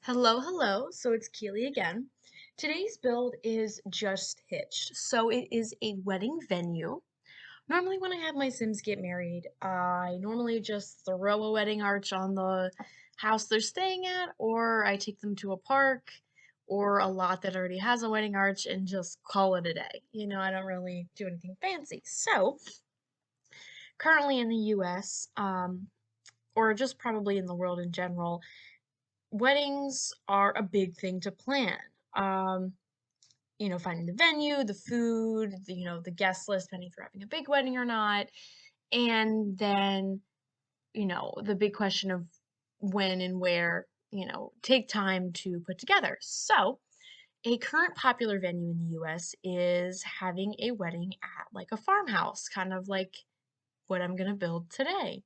Hello, hello. So it's Keely again. Today's build is just Hitched. So it is a wedding venue. Normally, when I have my Sims get married, I normally just throw a wedding arch on the house they're staying at, or I take them to a park or a lot that already has a wedding arch and just call it a day. I don't really do anything fancy. So, currently in the US, or just probably in the world in general, weddings are a big thing to plan. Um, Finding the venue, the food, the guest list, depending if you're having a big wedding or not. And then, the big question of when and where, take time to put together. So, a current popular venue in the US is having a wedding at like a farmhouse, kind of like what I'm going to build today.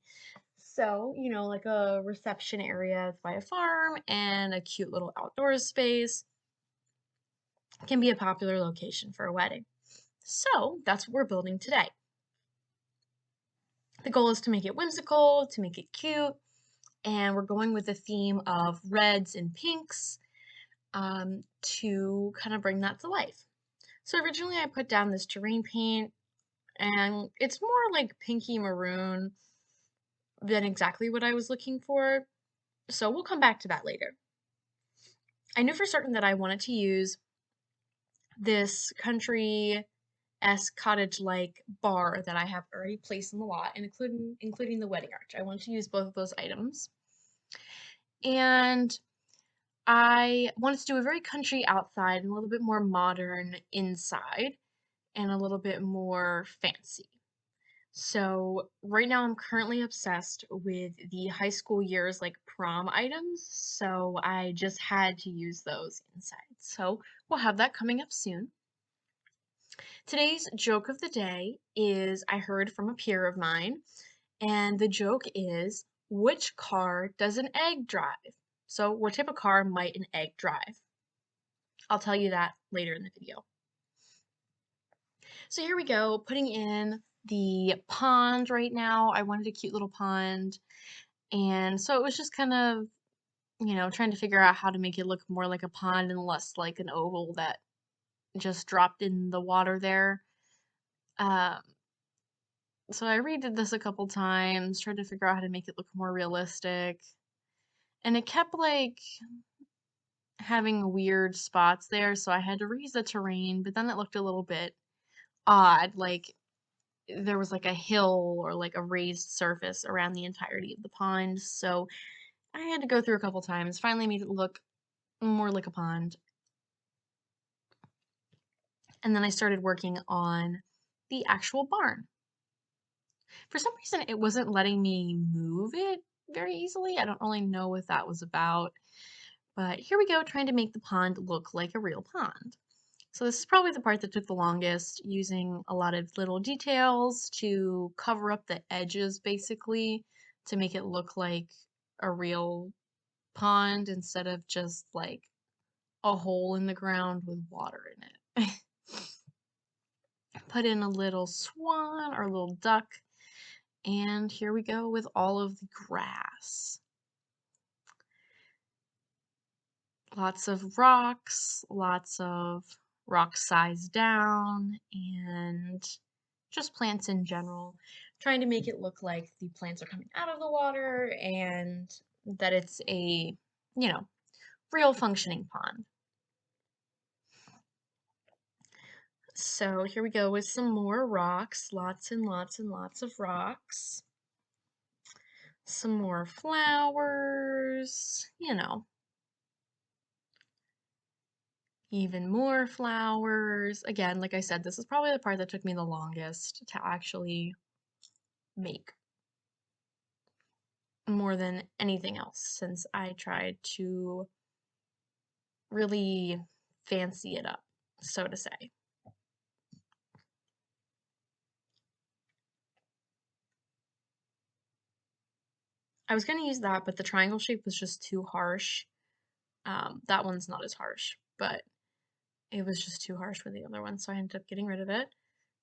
So, like a reception area by a farm and a cute little outdoor space can be a popular location for a wedding. So, that's what we're building today. The goal is to make it whimsical, to make it cute, and we're going with the theme of reds and pinks to kind of bring that to life. So, originally I put down this terrain paint, and it's more like pinky maroon than exactly what I was looking for. So, we'll come back to that later. I knew for certain that I wanted to use this country-esque cottage-like bar that I have already placed in the lot, and including the wedding arch. I wanted to use both of those items. And I wanted to do a very country outside and a little bit more modern inside and a little bit more fancy. So right now I'm currently obsessed with the high school years like prom items, so I just had to use those inside. So we'll have that coming up soon. Today's joke of the day is I heard from a peer of mine, and the joke is which car does an egg drive? So, what type of car might an egg drive? I'll tell you that later in the video. So, here we go, putting in the pond right now. I wanted a cute little pond, and so it was just kind of, trying to figure out how to make it look more like a pond and less like an oval that just dropped in the water there. Um, So I redid this a couple times, tried to figure out how to make it look more realistic. And it kept like having weird spots there, so I had to reuse the terrain, but then it looked a little bit odd, like there was like a hill or like a raised surface around the entirety of the pond. So I had to go through a couple times, finally made it look more like a pond. And then I started working on the actual barn. For some reason, it wasn't letting me move it very easily. I don't really know what that was about. But here we go, trying to make the pond look like a real pond. So this is probably the part that took the longest, using a lot of little details to cover up the edges, basically, to make it look like a real pond instead of just like a hole in the ground with water in it. Put in a little swan or a little duck, and here we go with all of the grass. Lots of lots of rock size down, and just plants in general. Trying to make it look like the plants are coming out of the water and that it's a, real functioning pond. So here we go with some more rocks, lots and lots and lots of rocks. Some more flowers, even more flowers. Again, like I said, this is probably the part that took me the longest to actually make more than anything else since I tried to really fancy it up, so to say. I was going to use that, but the triangle shape was just too harsh. That one's not as harsh, but it was just too harsh with the other one, so I ended up getting rid of it.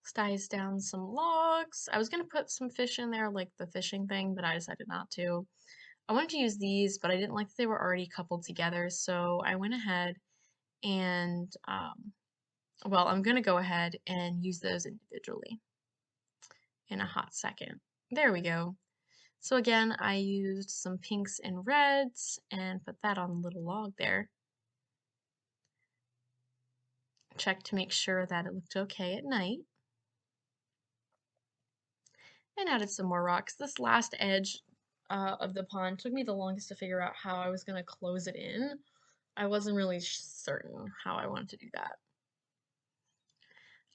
Sties down some logs. I was going to put some fish in there, like the fishing thing, but I decided not to. I wanted to use these, but I didn't like that they were already coupled together, so I went ahead and, well, I'm gonna go ahead and use those individually in a hot second. There we go. So again, I used some pinks and reds and put that on the little log there. Check to make sure that it looked okay at night. And added some more rocks. This last edge of the pond took me the longest to figure out how I was going to close it in. I wasn't really certain how I wanted to do that.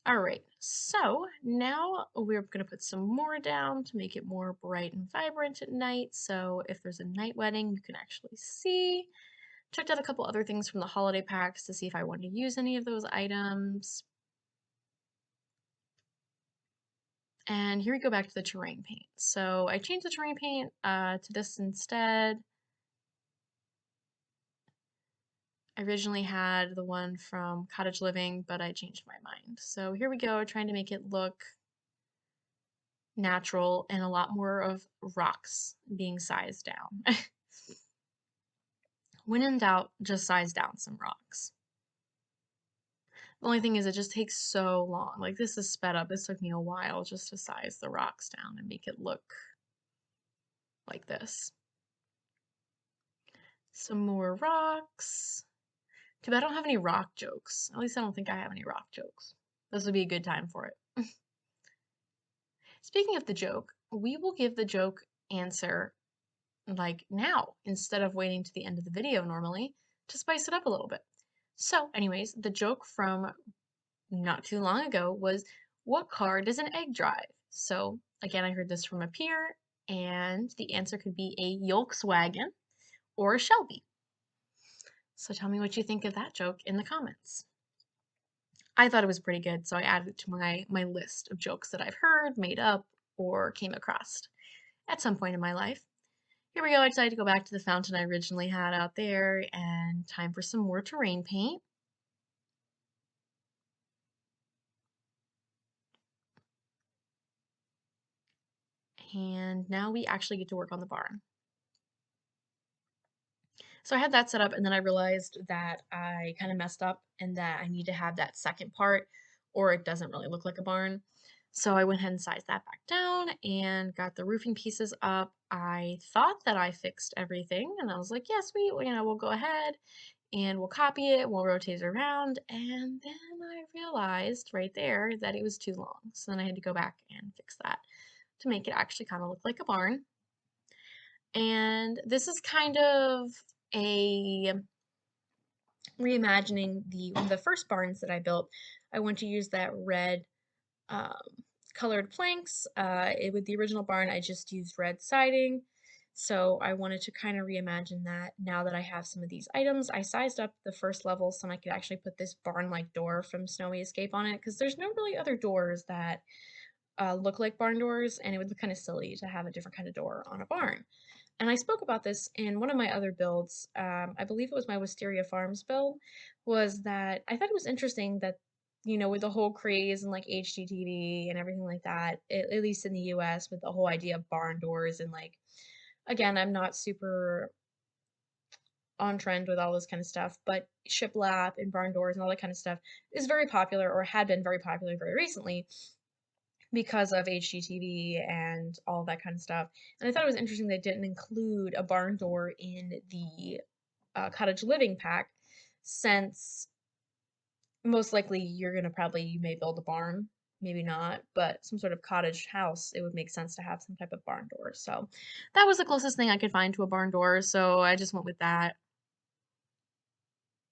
All right, so now we're going to put some more down to make it more bright and vibrant at night. So if there's a night wedding, you can actually see. Checked out a couple other things from the holiday packs to see if I wanted to use any of those items. And here we go back to the terrain paint. So I changed the terrain paint to this instead. I originally had the one from Cottage Living, but I changed my mind. So here we go, trying to make it look natural and a lot more of rocks being sized down. When in doubt, just size down some rocks. The only thing is it just takes so long. Like this is sped up. This took me a while just to size the rocks down and make it look like this. Some more rocks. Too bad I don't have any rock jokes. At least I don't think I have any rock jokes. This would be a good time for it. Speaking of the joke, we will give the joke answer like now instead of waiting to the end of the video normally to spice it up a little bit. So anyways, the joke from not too long ago was, what car does an egg drive? So again, I heard this from a peer and the answer could be a Volkswagen or a Shelby. So tell me what you think of that joke in the comments. I thought it was pretty good, so I added it to my list of jokes that I've heard, made up, or came across at some point in my life. Here we go, I decided to go back to the fountain I originally had out there, and time for some more terrain paint. And now we actually get to work on the barn. So I had that set up, and then I realized that I kind of messed up and that I need to have that second part or it doesn't really look like a barn. So I went ahead and sized that back down and got the roofing pieces up. I thought that I fixed everything and I was like, yeah, sweet, well, we'll go ahead and we'll copy it, we'll rotate it around. And then I realized right there that it was too long. So then I had to go back and fix that to make it actually kind of look like a barn. And this is kind of a reimagining one of the first barns that I built. I want to use that red um, colored planks. With the original barn, I just used red siding. So I wanted to kind of reimagine that now that I have some of these items. I sized up the first level so I could actually put this barn-like door from Snowy Escape on it because there's no really other doors that look like barn doors, and it would look kind of silly to have a different kind of door on a barn. And I spoke about this in one of my other builds. I believe it was my Wisteria Farms build, was that I thought it was interesting that, with the whole craze and like HGTV and everything like that, at least in the US, with the whole idea of barn doors and like, again, I'm not super on trend with all this kind of stuff, but shiplap and barn doors and all that kind of stuff is very popular or had been very popular very recently because of HGTV and all that kind of stuff. And I thought it was interesting they didn't include a barn door in the cottage living pack, since most likely you may build a barn, maybe not, but some sort of cottage house, it would make sense to have some type of barn door. So that was the closest thing I could find to a barn door, so I just went with that.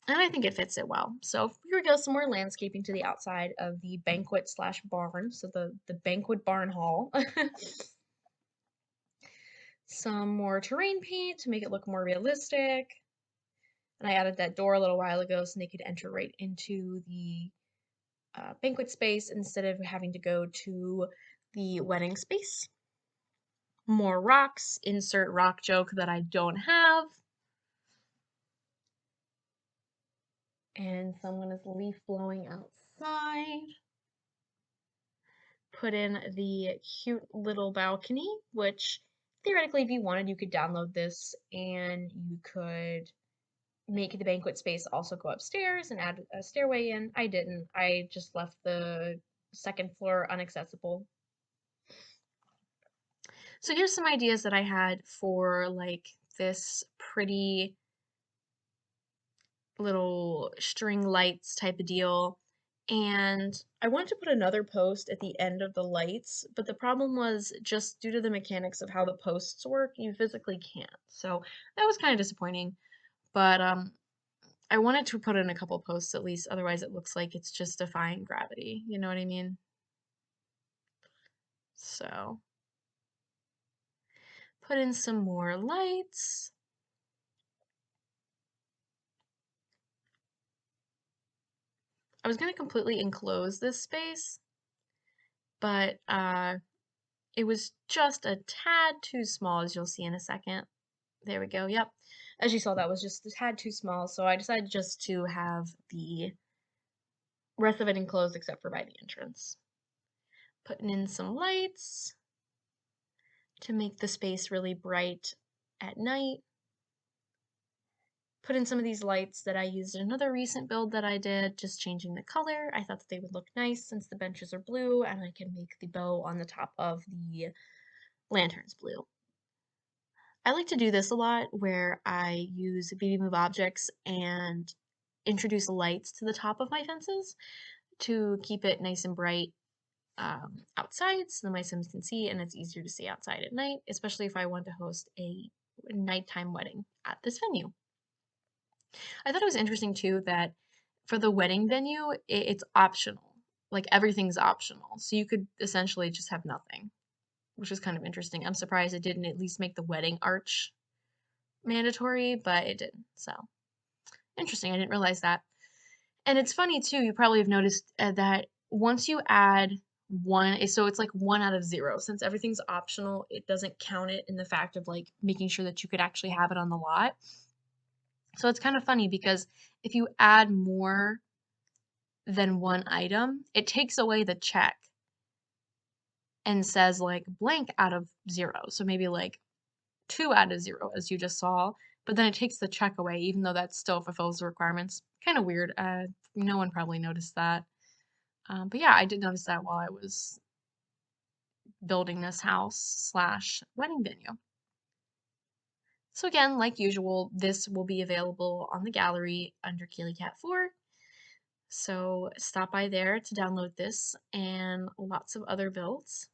And I think it fits it well. So here we go, some more landscaping to the outside of the banquet slash barn. So the banquet barn hall. Some more terrain paint to make it look more realistic. And I added that door a little while ago so they could enter right into the banquet space instead of having to go to the wedding space. More rocks, insert rock joke that I don't have. And someone is leaf blowing outside. Put in the cute little balcony, which theoretically, if you wanted, you could download this and you could make the banquet space also go upstairs and add a stairway in. I didn't. I just left the second floor unaccessible. So here's some ideas that I had for like this pretty little string lights type of deal. And I wanted to put another post at the end of the lights, but the problem was just due to the mechanics of how the posts work, you physically can't. So that was kind of disappointing. But I wanted to put in a couple posts at least, otherwise it looks like it's just defying gravity. You know what I mean? So put in some more lights. I was going to completely enclose this space, but it was just a tad too small, as you'll see in a second. There we go. Yep. As you saw, that was just a tad too small, so I decided just to have the rest of it enclosed except for by the entrance. Putting in some lights to make the space really bright at night. Put in some of these lights that I used in another recent build that I did, just changing the color. I thought that they would look nice since the benches are blue, and I can make the bow on the top of the lanterns blue. I like to do this a lot where I use BB Move objects and introduce lights to the top of my fences to keep it nice and bright outside so that my Sims can see and it's easier to see outside at night, especially if I want to host a nighttime wedding at this venue. I thought it was interesting too that for the wedding venue, it's optional. Like everything's optional. So you could essentially just have nothing, which is kind of interesting. I'm surprised it didn't at least make the wedding arch mandatory, but it didn't. So interesting. I didn't realize that. And it's funny too, you probably have noticed that once you add one, so it's like 1 out of 0. Since everything's optional, it doesn't count it in the fact of like making sure that you could actually have it on the lot. So it's kind of funny because if you add more than one item, it takes away the check and says like blank out of 0. So maybe like 2 out of 0, as you just saw, but then it takes the check away, even though that still fulfills the requirements. Kind of weird. No one probably noticed that. But yeah, I did notice that while I was building this house slash wedding venue. So again, like usual, this will be available on the gallery under KayleeCat 4. So stop by there to download this and lots of other builds.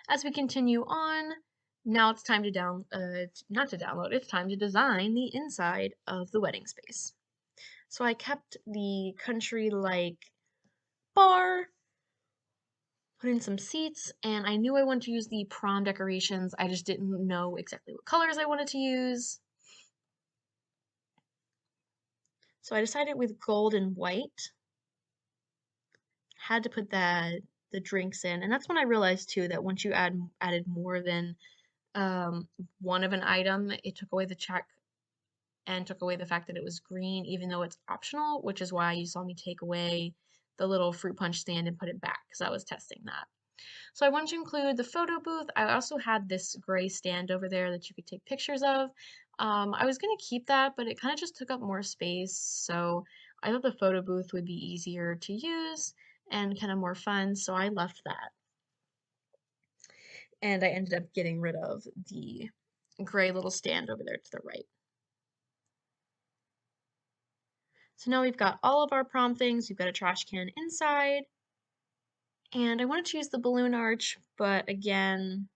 As we continue on, now it's time to not to download, it's time to design the inside of the wedding space. So I kept the country-like bar, put in some seats, and I knew I wanted to use the prom decorations. I just didn't know exactly what colors I wanted to use. So I decided with gold and white. Had to put the drinks in, and that's when I realized too that once you added more than one of an item, it took away the check and took away the fact that it was green, even though it's optional, which is why you saw me take away the little fruit punch stand and put it back because I was testing that. So I wanted to include the photo booth. I also had this gray stand over there that you could take pictures of. I was going to keep that, but it kind of just took up more space. So I thought the photo booth would be easier to use and kind of more fun. So I left that. And I ended up getting rid of the gray little stand over there to the right. So now we've got all of our prom things. We've got a trash can inside. And I wanted to use the balloon arch, but again,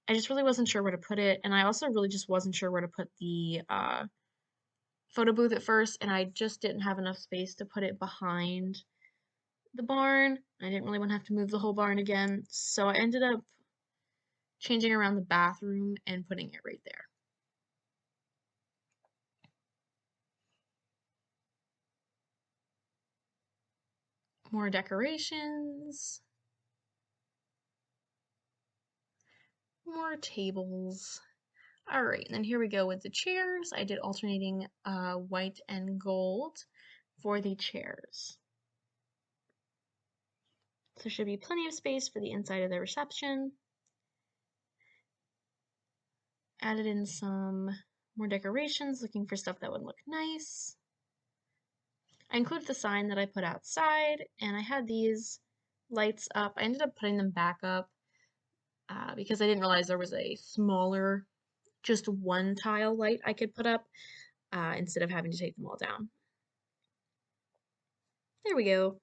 I just really wasn't sure where to put it. And I also really just wasn't sure where to put the photo booth at first. And I just didn't have enough space to put it behind the barn. I didn't really want to have to move the whole barn again. So I ended up changing around the bathroom and putting it right there. More decorations. More tables. All right, and then here we go with the chairs. I did alternating white and gold for the chairs. So there should be plenty of space for the inside of the reception. Added in some more decorations, looking for stuff that would look nice. I included the sign that I put outside, and I had these lights up. I ended up putting them back up because I didn't realize there was a smaller, just one tile light I could put up instead of having to take them all down. There we go.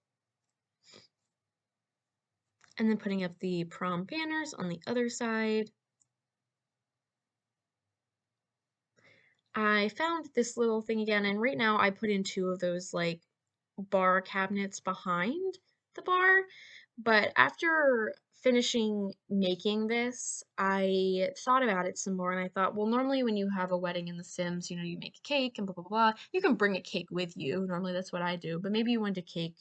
And then putting up the prom banners on the other side. I found this little thing again, and right now I put in two of those like bar cabinets behind the bar. But after finishing making this, I thought about it some more and I thought, well, normally when you have a wedding in The Sims, you know, you make a cake and blah, blah, blah. You can bring a cake with you. Normally that's what I do. But maybe you want to cake.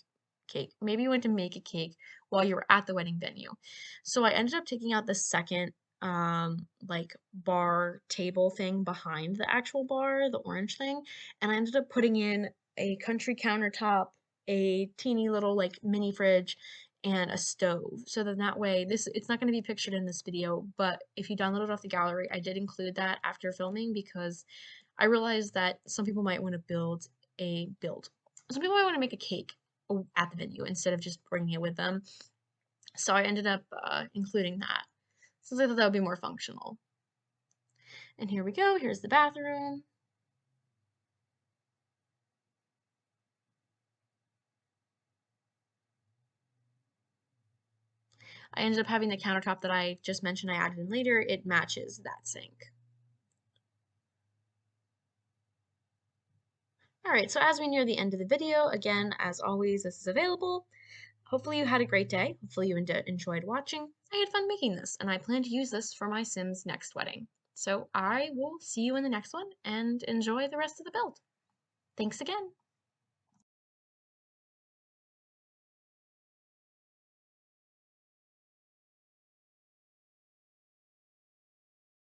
Maybe you want to make a cake while you were at the wedding venue. So I ended up taking out the second like bar table thing behind the actual bar, the orange thing, and I ended up putting in a country countertop, a teeny little like mini fridge, and a stove. So then that way, it's not going to be pictured in this video, but if you download it off the gallery, I did include that after filming because I realized that some people might want to build. Some people might want to make a cake at the venue instead of just bringing it with them. So I ended up including that since I thought that would be more functional. And here we go. Here's the bathroom. I ended up having the countertop that I just mentioned I added in later. It matches that sink. Alright, so as we near the end of the video, again, as always, this is available. Hopefully you had a great day. Hopefully you enjoyed watching. I had fun making this, and I plan to use this for my Sims next wedding. So I will see you in the next one, and enjoy the rest of the build. Thanks again!